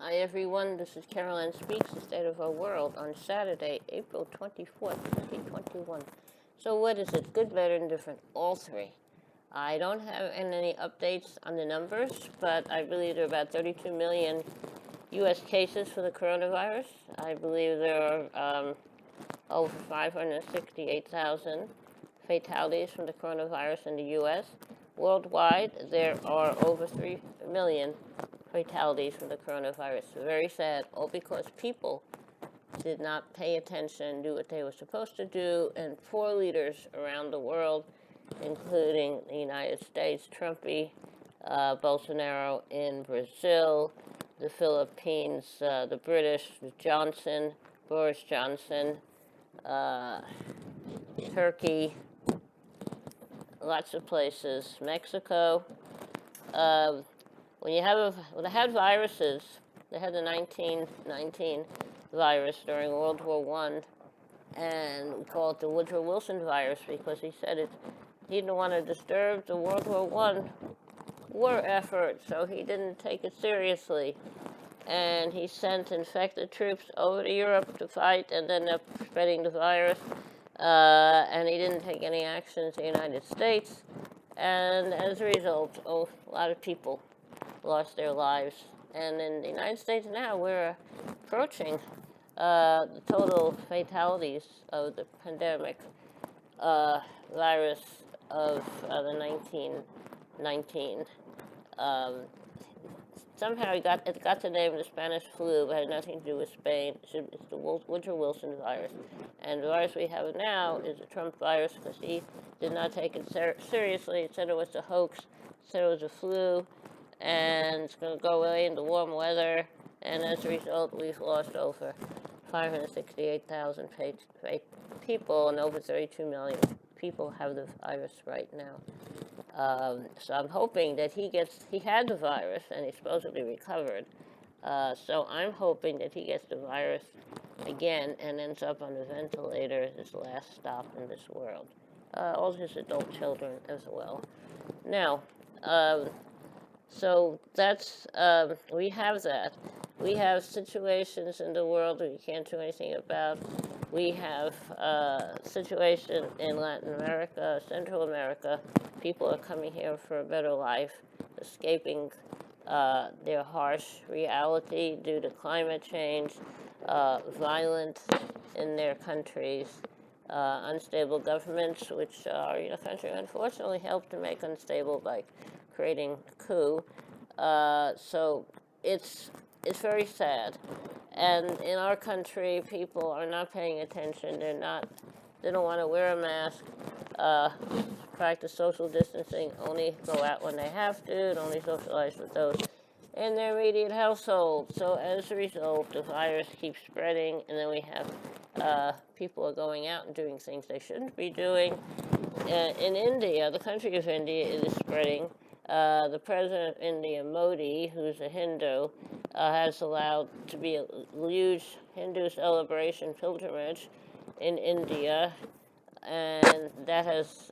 Hi everyone, this is Caroline Speaks, the State of Our World, on Saturday, April 24th, 2021. So what is it? Good, better, and different? All three. I don't have any updates on the numbers, but I believe there are about 32 million U.S. cases for the coronavirus. I believe there are over 568,000 fatalities from the coronavirus in the U.S. Worldwide, there are over 3 million fatalities from the coronavirus. Very sad, all because people did not pay attention, do what they were supposed to do, and poor leaders around the world, including the United States, Trumpy, Bolsonaro in Brazil, the Philippines, the British, Johnson, Boris Johnson, Turkey, lots of places, Mexico. When they had viruses, they had the 1919 virus during World War I, and we call it the Woodrow Wilson virus because he said he didn't want to disturb the World War I war effort, so he didn't take it seriously. And he sent infected troops over to Europe to fight and ended up spreading the virus. And he didn't take any actions in the United States. And as a result, a lot of people lost their lives. And in the United States now, we're approaching the total fatalities of the pandemic virus of the 1919. Somehow it got the name of the Spanish flu, but had nothing to do with Spain. It's the Woodrow Wilson virus. And the virus we have now is the Trump virus because he did not take it seriously. He said it was a hoax, said it was a flu, and it's going to go away in the warm weather. And as a result, we've lost over 568,000 people, and over 32 million people have the virus right now. So I'm hoping that he had the virus and he's supposedly recovered. So I'm hoping that he gets the virus again and ends up on a ventilator, his last stop in this world. All his adult children as well. Now, so that's, we have that. We have situations in the world that we can't do anything about. We have a situation in Latin America, Central America. People are coming here for a better life, escaping their harsh reality due to climate change, violence in their countries, unstable governments, which our country unfortunately helped to make unstable by creating a coup. So it's very sad. And in our country, people are not paying attention. They don't want to wear a mask, practice social distancing, only go out when they have to, and only socialize with those in their immediate household. So as a result, the virus keeps spreading, and then we have people are going out and doing things they shouldn't be doing. In India, the country of India, it is spreading. The president of India, Modi, who's a Hindu, has allowed to be a huge Hindu celebration pilgrimage in India, and that has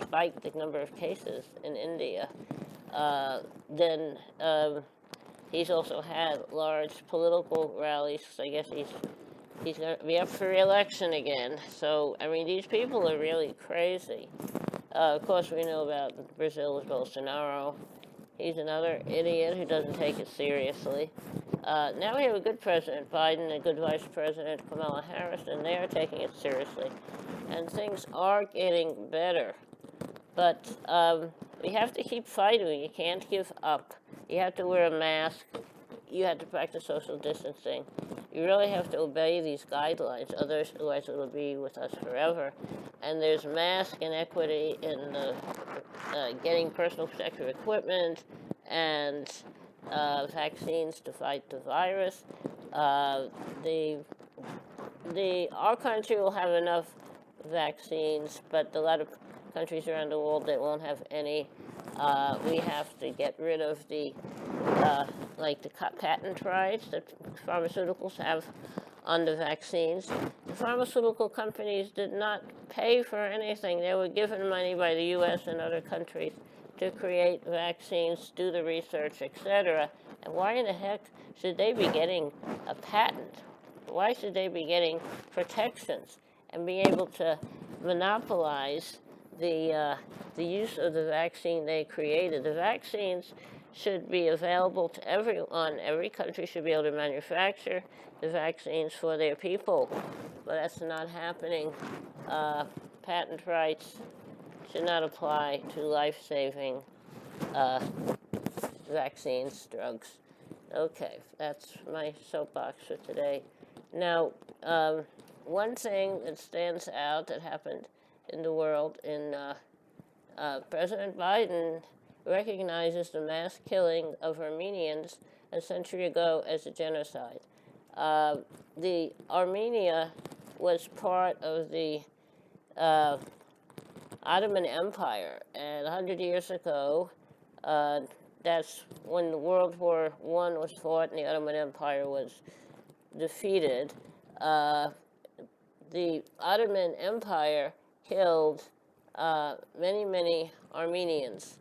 spiked the number of cases in India. Then he's also had large political rallies. So I guess he's going to be up for re-election again. So, I mean, these people are really crazy. Of course, we know about Brazil's Bolsonaro. He's another idiot who doesn't take it seriously. Now we have a good president, Biden, a good vice president, Kamala Harris, and they are taking it seriously. And things are getting better. But we have to keep fighting. You can't give up. You have to wear a mask. You have to practice social distancing. You really have to obey these guidelines, otherwise it'll be with us forever. And there's mask inequity in the getting personal protective equipment and vaccines to fight the virus. Our country will have enough vaccines, but a lot of countries around the world that won't have any. We have to get rid of the patent rights that pharmaceuticals have on the vaccines. The pharmaceutical companies did not pay for anything. They were given money by the U.S. and other countries to create vaccines, do the research, etc., And why in the heck should they be getting a patent? Why should they be getting protections and be able to monopolize the use of the vaccine they created? The vaccines should be available to everyone. Every country should be able to manufacture the vaccines for their people, but that's not happening. Patent rights should not apply to life-saving vaccines, drugs. Okay, that's my soapbox for today. Now, one thing that stands out that happened in the world, President Biden recognizes the mass killing of Armenians a century ago as a genocide. The Armenia was part of the Ottoman Empire, and 100 years ago, that's when World War I was fought and the Ottoman Empire was defeated. The Ottoman Empire killed many, many Armenians.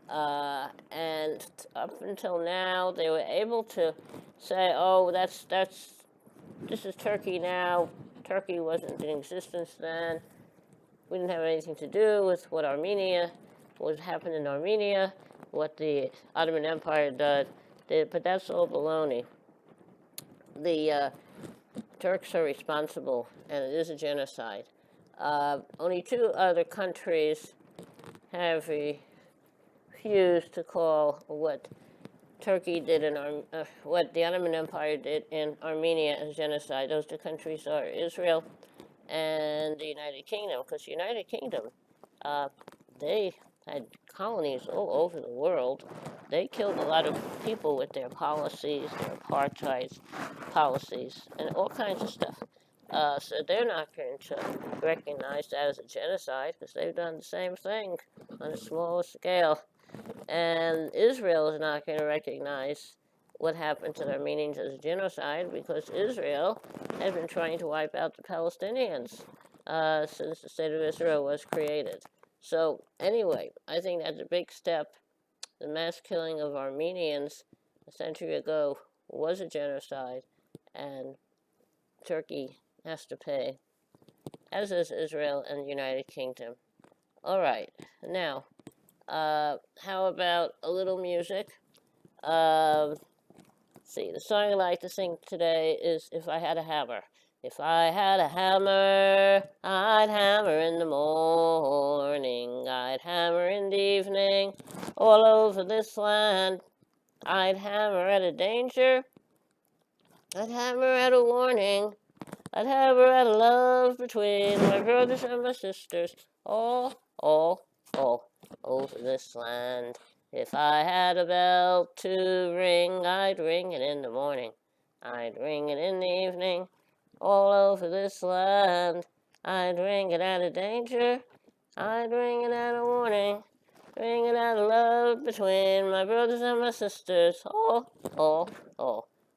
And up until now, they were able to say, oh, this is Turkey now. Turkey wasn't in existence then. We didn't have anything to do with what happened in Armenia, what the Ottoman Empire did, but that's all baloney. The Turks are responsible, and it is a genocide. Only 2 other countries have refused to call what Turkey did what the Ottoman Empire did in Armenia as genocide. Those 2 countries are Israel and the United Kingdom, because the United Kingdom, they had colonies all over the world. They killed a lot of people with their policies, their apartheid policies, and all kinds of stuff. So they're not going to recognize that as a genocide, because they've done the same thing on a smaller scale. And Israel is not going to recognize what happened to the Armenians as a genocide, because Israel has been trying to wipe out the Palestinians since the State of Israel was created. So anyway, I think that's a big step. The mass killing of Armenians a century ago was a genocide, and Turkey has to pay, as is Israel and the United Kingdom. All right, now, how about a little music? See, the song I like to sing today is If I Had a Hammer. If I had a hammer, I'd hammer in the morning, I'd hammer in the evening, all over this land. I'd hammer at a danger, I'd hammer at a warning, I'd hammer at a love between my brothers and my sisters, all over this land. If I had a bell to ring, I'd ring it in the morning, I'd ring it in the evening, all over this land. I'd ring it at a danger, I'd ring it at a warning, ring it at a love between my brothers and my sisters, all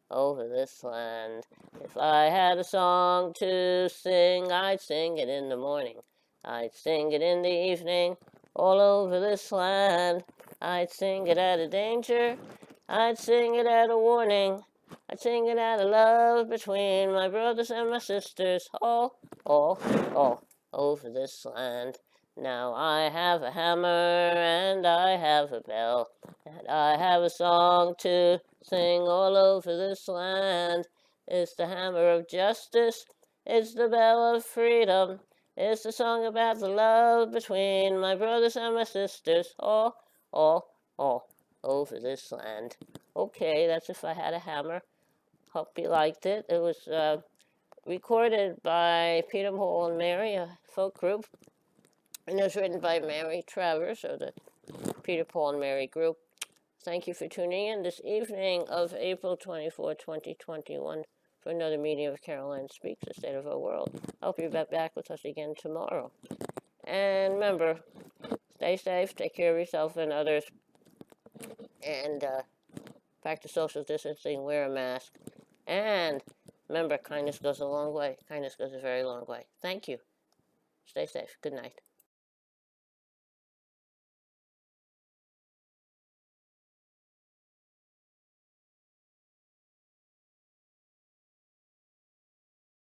over this land. If I had a song to sing, I'd sing it in the morning, I'd sing it in the evening, all over this land. I'd sing it at a danger, I'd sing it at a warning, I'd sing it out of love between my brothers and my sisters, all over this land. Now I have a hammer and I have a bell, and I have a song to sing all over this land. It's the hammer of justice, it's the bell of freedom, it's the song about the love between my brothers and my sisters, all over this land. Okay, that's If I Had a Hammer. Hope you liked it. It was recorded by Peter, Paul, and Mary, a folk group. And it was written by Mary Travers of the Peter, Paul, and Mary group. Thank you for tuning in this evening of April 24, 2021 for another meeting of Caroline Speaks, The State of Our World. I hope you're back with us again tomorrow. And remember, stay safe, take care of yourself and others, and practice social distancing, wear a mask. And remember, kindness goes a long way. Kindness goes a very long way. Thank you. Stay safe. Good night.